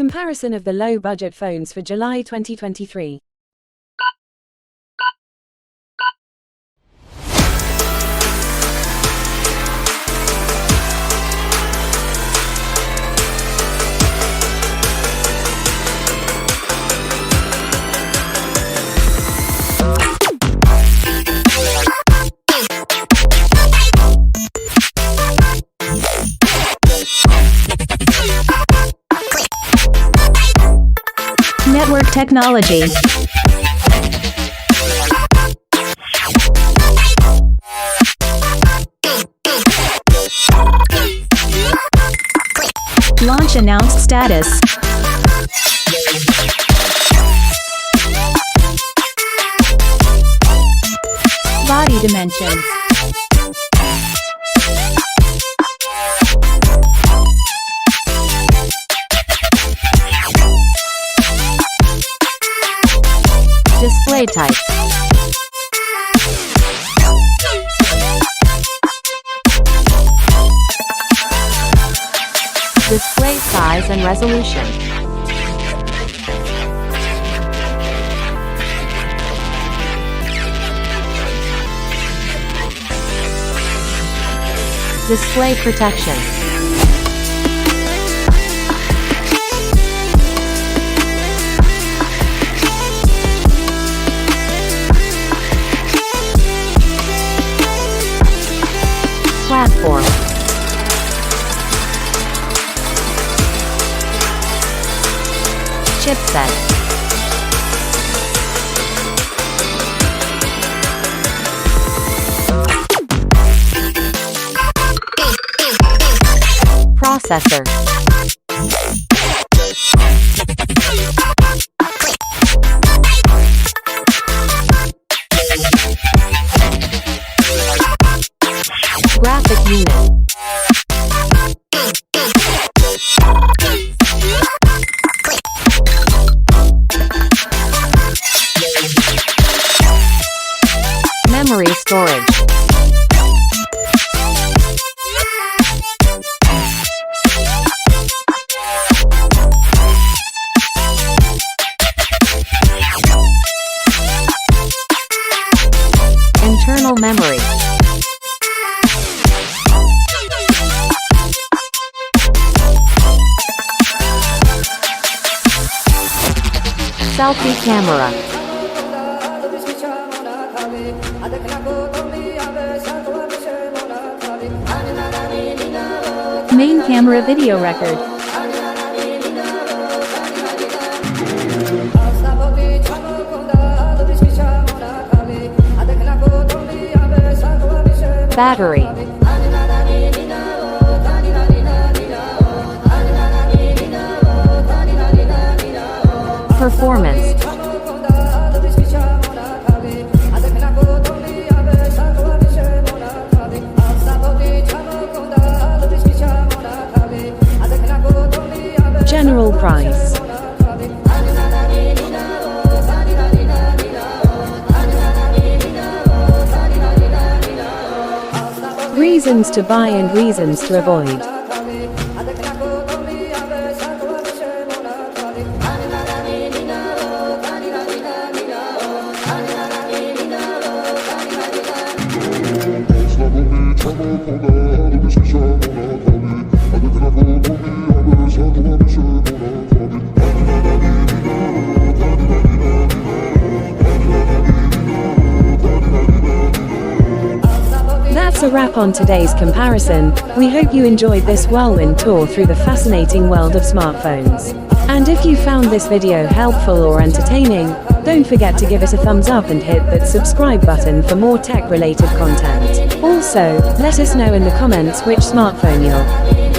Comparison of the low-budget phones for July 2023. Network technology. Launch announced status. Body dimensions. Display type. Display size and resolution. Display protection. Platform. Chipset. Processor. Graphic unit. Memory storage. Internal memory. Selfie camera. Main camera video record. Battery. Performance. General price. Reasons to buy and reasons to avoid. That's a wrap on today's comparison. We hope you enjoyed this whirlwind tour through the fascinating world of smartphones. And if you found this video helpful or entertaining, don't forget to give it a thumbs up and hit that subscribe button for more tech-related content. Also, let us know in the comments which smartphone you're